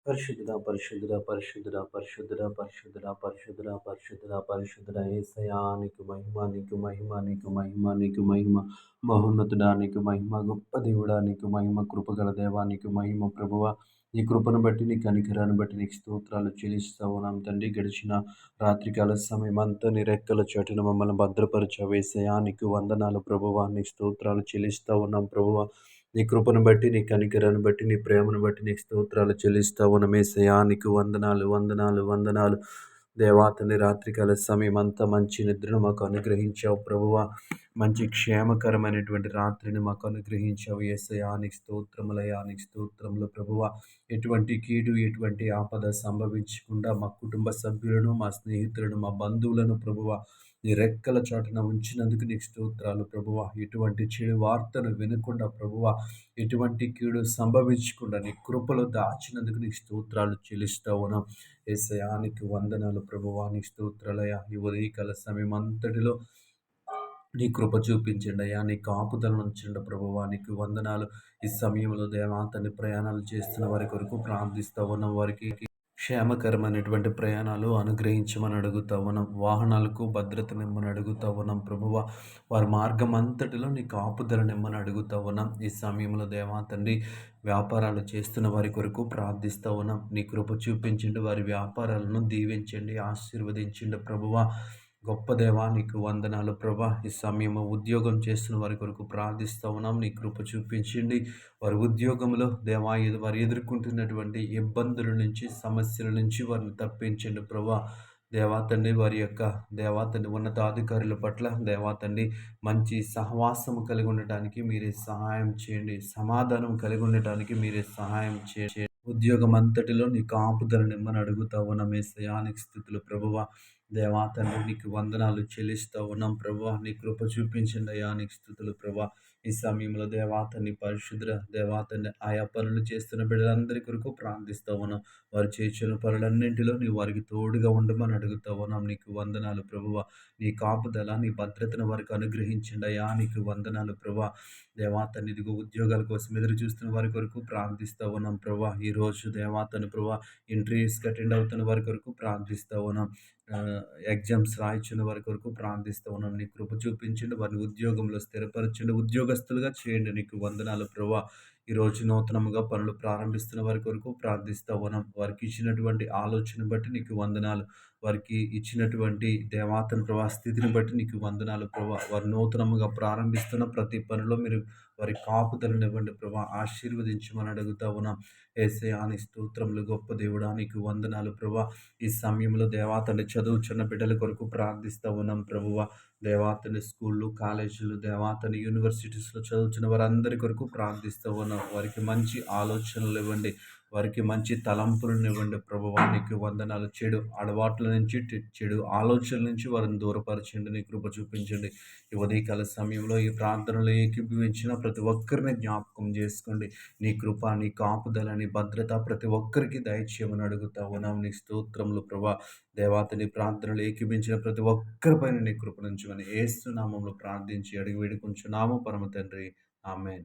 పరిశుద్ధుడా, పరిశుద్ధుడా, పరిశుద్ధుడా, పరిశుద్ధుడా, పరిశుద్ధుడా, పరిశుద్ధుడా, పరిశుద్ధుడా, పరిశుద్ధుడా యేసయ్యా నీకు మహిమ, నీకు మహిమ, నీకు మహిమ, నీకు మహిమ. మహోన్నతుడా నీకు మహిమ, గొప్ప దేవుడా నీకు మహిమ, కృపగల దేవా నీకు మహిమ ప్రభువా. నీ కృపను బట్టి నీ కనికరాన్ని బట్టి నీకు స్తోత్రాలు చెల్లిస్తా ఉన్నాం తండ్రి. గడిచిన రాత్రికాల సమయం అంతా నీ రెక్కల చాటున మమ్మల్ని భద్రపరచావు యేసయ్యా నీకు వందనాలు ప్రభువా. నీకు స్తోత్రాలు చెల్లిస్తా ఉన్నాం ప్రభువా. నీ కృపను బట్టి, నీ కనికరాన్ని బట్టి, నీ ప్రేమను బట్టి నీకు స్తోత్రాలు చెల్లిస్తా ఉన్నాం యేసయ్యా నీకు వందనాలు, వందనాలు, వందనాలు. దేవా తండ్రి రాత్రికాల సమయం అంతా మంచి నిద్రను మాకు అనుగ్రహించావు ప్రభువా. మంచి క్షేమకరమైనటువంటి రాత్రిని మాకు అనుగ్రహించావు యేసయ్యా నీకు స్తోత్రములయ్యా, నీకు స్తోత్రములు ప్రభువా. ఎటువంటి కీడు, ఎటువంటి ఆపద సంభవించకుండా మా కుటుంబ సభ్యులను, మా స్నేహితులను, మా బంధువులను ప్రభువా నీ రెక్కల చాటున ఉంచినందుకు నీకు స్తోత్రాలు ప్రభువా. ఎటువంటి చెడు వార్తను వినకుండా ప్రభువా, ఎటువంటి కీడు సంభవించకుండా నీ కృపలో దాచినందుకు నీకు స్తోత్రాలు చెల్లిస్తా ఉన్నాం యేసయ్యా నీకు వందనాలు ప్రభువా. నీకు స్తోత్రాలయ్యా. ఈ ఉదయకాల సమయం అంతటిలో నీ కృప చూపించండి అయ్యా, నీ కాపుదలను ఉంచండి ప్రభువా. నీకు వందనాలు. ఈ సమయంలో దేవాతని ప్రయాణాలు చేస్తున్న వారి కొరకు ప్రార్థిస్తా ఉన్న వారికి క్షేమకరమైనటువంటి ప్రయాణాలు అనుగ్రహించమని అడుగుతా ఉన్నాం. వాహనాలకు భద్రతనిమ్మని అడుగుతా ఉన్నాం ప్రభువా. వారి మార్గం అంతటిలో నీ కాపుదలనిమ్మని అడుగుతా ఉన్నాం. ఈ సమయంలో దేవా తండ్రి వ్యాపారాలు చేస్తున్న వారి కొరకు ప్రార్థిస్తా ఉన్నాం. నీ కృప చూపించండి, వారి వ్యాపారాలను దీవించండి, ఆశీర్వదించండి ప్రభువా. గొప్ప దేవా నీకు వందనాలు ప్రభా. ఈ సమయము ఉద్యోగం చేస్తున్న వారి కొరకు ప్రార్థిస్తూ ఉన్నాం. నీ కృప చూపించండి. వారి ఉద్యోగంలో దేవా వారు ఎదుర్కొంటున్నటువంటి ఇబ్బందుల నుంచి, సమస్యల నుంచి వారిని తప్పించండి ప్రభా. దేవాతండ్రి వారి యొక్క దేవాతండ్రి ఉన్నతాధికారుల పట్ల దేవాతండ్రి మంచి సహవాసము కలిగి ఉండటానికి మీరే సహాయం చేయండి. సమాధానం కలిగి ఉండటానికి మీరే సహాయం చేయండి. ఉద్యోగం అంతటిలో నీ కాపుదల నిమ్మని అడుగుతా ఉన్నాం యేసయ్యా నీకు స్తుతులు ప్రభువా. దేవా తండ్రి నీకు వందనాలు చెల్లిస్తూ ఉన్నాం ప్రభువా. నీ కృప చూపించండి అయ్యా నీకు స్తుతులు ప్రభువా. ఈ సమయంలో దేవాతని పరిశుద్ర దేవాతని ఆయా పనులు చేస్తున్న బిడ్డలందరి కొరకు ప్రార్థిస్తూ ఉన్నాం. వారు చేసిన పనులన్నింటిలో నీ వారికి తోడుగా ఉండమని అడుగుతా ఉన్నాం. నీకు వందనాలు ప్రభువా. నీ కాపుదల, నీ భద్రతను వారికి అనుగ్రహించండి అయ్యా నీకు వందనాలు ప్రభా. దేవాతని ఇదిగో ఉద్యోగాల కోసం ఎదురు చూస్తున్న వారి కొరకు ప్రార్థిస్తూ ఉన్నాం ప్రభా. ఈరోజు దేవాతని ప్రభా ఇంటర్వ్యూస్కి అటెండ్ అవుతున్న వారి కొరకు ప్రార్థిస్తూ ఉన్నాం. ఎగ్జామ్స్ రాయించిన వారి కొరకు ప్రార్థిస్తూ ఉన్నాం. నీ కృప చూపించండి, వారిని ఉద్యోగంలో స్థిరపరచండి, ఉద్యోగస్తులుగా చేయండి. నీకు వందనాలు ప్రభా. ఈరోజు నూతనముగా పనులు ప్రారంభిస్తున్న వారి కొరకు ప్రార్థిస్తూ ఉన్నాం. వారికి ఇచ్చినటువంటి ఆలోచన బట్టి నీకు వందనాలు. వారికి ఇచ్చినటువంటి దేవాతన ప్రభా స్థితిని బట్టి నీకు వందనాలు ప్రభా. వారు నూతనముగా ప్రారంభిస్తున్న ప్రతి పనిలో మీరు వారి కాపుదలనివ్వండి ప్రభా. ఆశీర్వదించమని అడుగుతా ఉన్నాం. యేసయ్యా నీ స్తోత్రములు గొప్ప దేవుడా నీకు వందనాలు ప్రభా. ఈ సమయంలో దేవాతని చదువుచున్న బిడ్డల కొరకు ప్రార్థిస్తూ ఉన్నాం ప్రభువా. దేవాతని స్కూళ్ళు, కాలేజీలు, దేవాతని యూనివర్సిటీస్లో చదువుతున్న వారందరి కొరకు ప్రార్థిస్తూ ఉన్నాం. వారికి మంచి ఆలోచనలు ఇవ్వండి, వారికి మంచి తలంపులను ఇవ్వండి ప్రభువా. నీకు వందనాలు. చెడు అలవాట్ల నుంచి, చెడు ఆలోచనల నుంచి వారిని దూరపరచండి. నీ కృప చూపించండి. ఈ ఉదయకాల సమయంలో ఈ ప్రార్థనలు ఏకీభవించిన ప్రతి ఒక్కరిని జ్ఞాపకం చేసుకోండి. నీ కృప, నీ కాపుదల, నీ భద్రత ప్రతి ఒక్కరికి దయచేయమని అడుగుతా ఉన్నాం. నీ స్తోత్రములు ప్రభా. దేవాతని ప్రార్థనలు ఏకీభించిన ప్రతి ఒక్కరిపైన నీ కృప నుంచమని యేసు నామములో ప్రార్థించి అడిగి వేడుకొంచున్నాము పరమ తండ్రి. ఆమేన్.